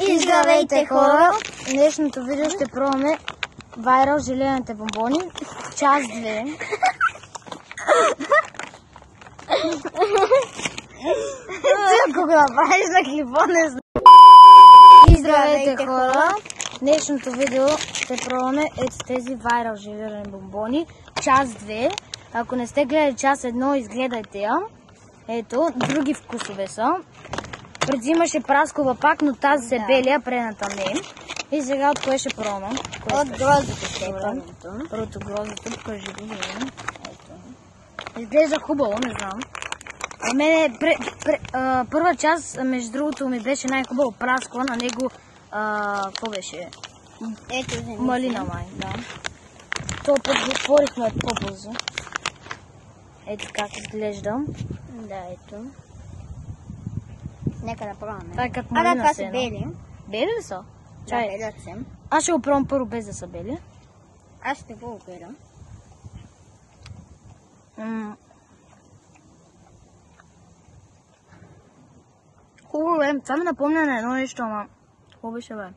И здравейте, хора! В днешното видео ще пробваме вайрал желените бомбони. Част 2. Ако го направиш на клипа, не знам. И здравейте, хора! В днешното видео ще пробваме тези вайрал железни бомбони. Част 2. Ако не сте гледали част 1, изгледайте я. Ето, други вкусове са. Преди имаше праскова пак, но тази се белия, предната не. И сега от кое ще пробвам? От гроздото ще пробвам. Първото гроздото, покажи го. Изглежда хубаво, не знам. А мене първа част, между другото, ми беше най-хубаво праскова, на него, какво беше? Ето за малина май, да. Това път го отворихме по-бързо. Ето как изглежда. Да, ето. Нека да пробваме. Това е като малина. Това са бели. Бели ли са? Да, бели са. Аз ще го пробвам първо без да са бели. Аз ще го опирам. Хубаво е. Това ми напомня на едно нещо, ама хубаво беше бе.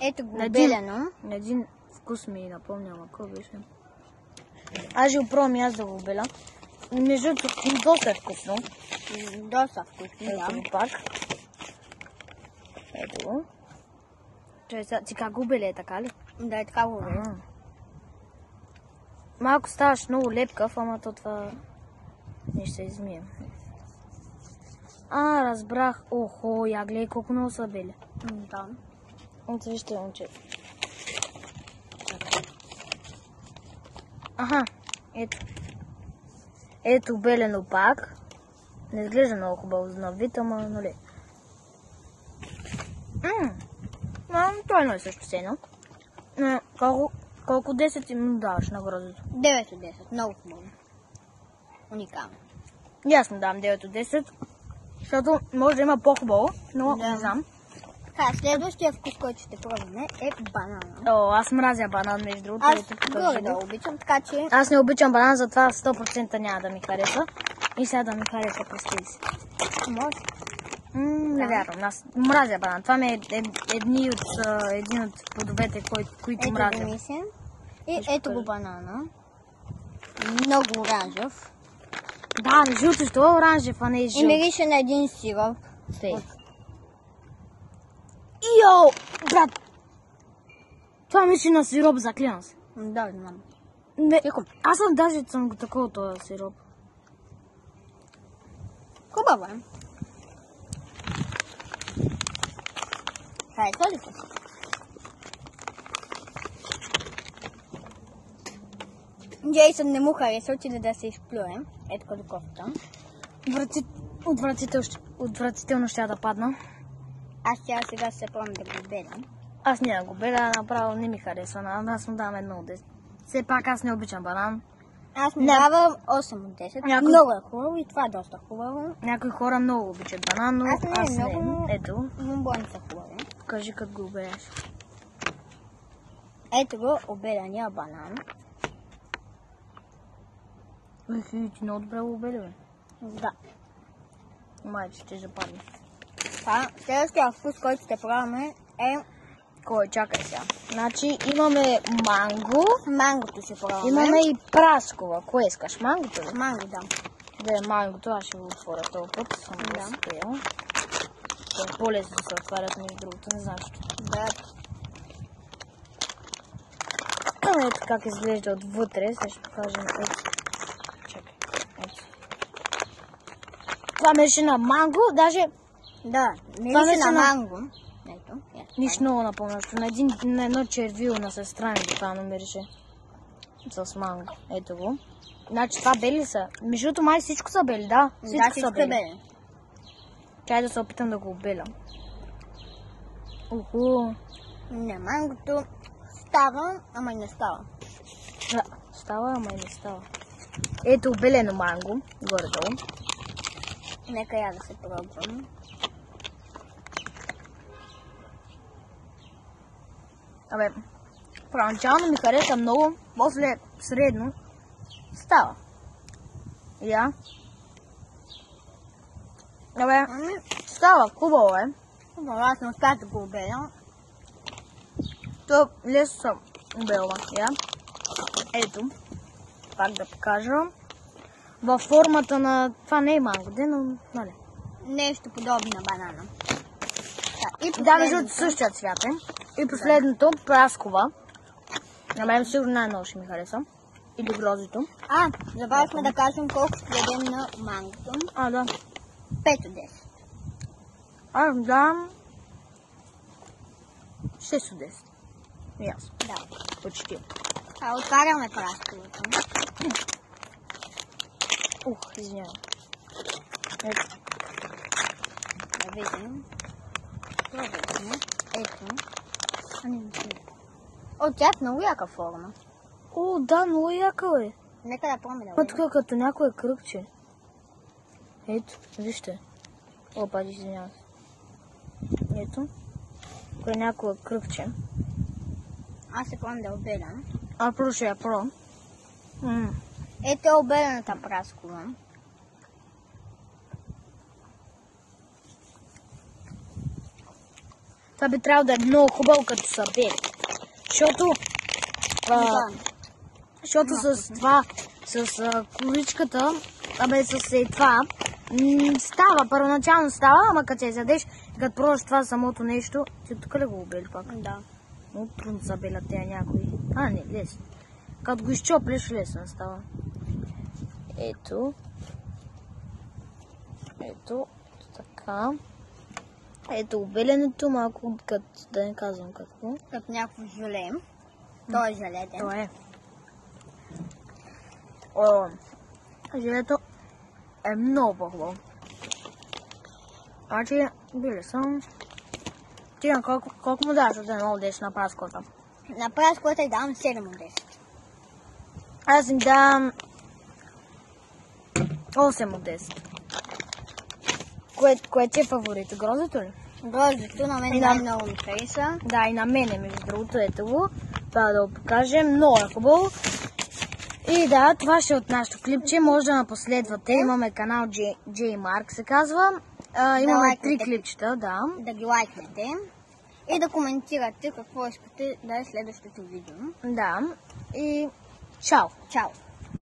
Ето го белено. На един вкус ми напомня, ама какво беше? Аз ще го пробвам и аз да го обеля. Между другото, доста е вкусно. Доста вкусно, ето го пак. Ето го. Ти как го обеле, така ли? Да, е така го обеле. Малко ставаш много лепкав, ама то това не ще се измие. Разбрах. Охо, я гледай колко много са бели. Да. Ето вижте, момче. Аха, ето. Ето белено пак. Не изглежда много хубаво на вид, ама нали. Това е също сено. Колко 10 им даваш на гроздото? 9 от 10, много хубаво. Уникално. И аз му давам 9 от 10, защото може да има по-хубаво, но не знам. Така, следващия вкус, който ще пробваме е банана. О, аз мразя банан, между другото. Аз да обичам, така че... Аз не обичам банан, затова 100% няма да ми хареса. И сега да ми хареса, представи си. Може. Не вярвам, аз мразя банан. Това ми е един от плодовете, които мразя. И ето го банана. Много оранжев. Да, жълто, що е оранжев, а не е жълт. И мирише на един сироп. Йоу, брат! Това мисли на сироп, заклинам се. Да, знам. Аз съм го такова този сироп. Хубаво е. Хайде, ли се? Джейсън не му хареса, отиде да се изплюе. Ето като кофта. Отвратително ще да падна. Аз сега се пробвам да го белям. Аз няма го беля, направо не ми харесва. Аз му давам 1 от 10. Все пак аз не обичам банан. Аз му давам 8 от 10. Много е хубаво и това е доста хубаво. Някои хора много обичат банан, но аз не. Ето. Бомбони са хубави. Покажи как го обеляш. Ето го обеляния банан. Ти много добре го обели, бе. Да. Май, че ще западне. Следващия вкус, който ще пробваме е... Кой? Чакай сега. Значи имаме манго. Мангото ще пробваме. Имаме и праскова. Кое искаш? Мангото ли? Манго, да. Да е мангото, аз ще го отворя този път. Съм го спрял. Това е по-лесно да се отварят между другото, не знам защо. Да. Ето как изглежда отвътре. Сега ще покажем. Чакай. Ето. Това мирише на манго, даже... Да, мирише на манго. Ето. Нищо много напомнящо. На едно червило на сестра ми буквално мирише. С манго. Ето го. Значи това бели са. Между другото май всичко са бели, да? Всичко са бели. Чай да се опитам да го обеля. Уху. Не, мангото става, ама и не става. Да, става, ама и не става. Ето обелено манго. Горе-долу. Нека я да се пробвам. Абе, първоначално ми хареса много, после средно става. Я. Абе, става, хубаво е. Но аз не успях да го обеля. То лесно съм обелва. Я. Ето. Пак да покажа. Във формата на... Това не е манго, но... Нали? Нещо подобно на банана. Да, между същия цвят е. И последното, праскова. На мен сигурно най-много ще ми хареса. Или грозито. Забравихме да кажем колко ще дадем на мангото. Да. 5 от 10. Аз дам 6 от 10. Ясно. Да. Почти. Отваряме прасковото. Извинявам. Ето. Да видим. Ето. Тя е много яка форма. Да, много яка е. Нека да пробваме да Тук е като някое кръгче. Ето, вижте. Опа, извинявам се. Ето. Тук е някое кръгче. Аз се пробвам да обелям. Първо ще я пробвам. Ето е обелената праскова. Това би трябвало да е много хубаво като са бели. Защото с това, с коричката, с това, става, първоначално става, ама като се задеш, като пробваш това самото нещо, ти тук ли го обели пак? Да. Много трудно са белят тея някои. Не, лесно. Като го изчоплеш, лесно става. Ето. Ето, така. Ето обеленето, малко, да не казвам какво. Като някакво желе. То е желеден. То е. Желето е много по-хубаво. Значи, били съм. Ти на колко му даваш от 1 от 10 на праската? На праската давам 7 от 10. Аз им дам 8 от 10. Кое ти е фаворит? Грозето ли? Грозето на мен най-много ми хареса. Да, и на мене, между другото, ето го. Това да го покажем. Много е хубаво. И да, това ще е от нашото клипче. Може да напоследвате. Имаме канал J Mark се казва. Имаме 3 клипчета, да. Да ги лайкнете. И да коментирате какво искате да е следващото видео. Да. И чао! Чао!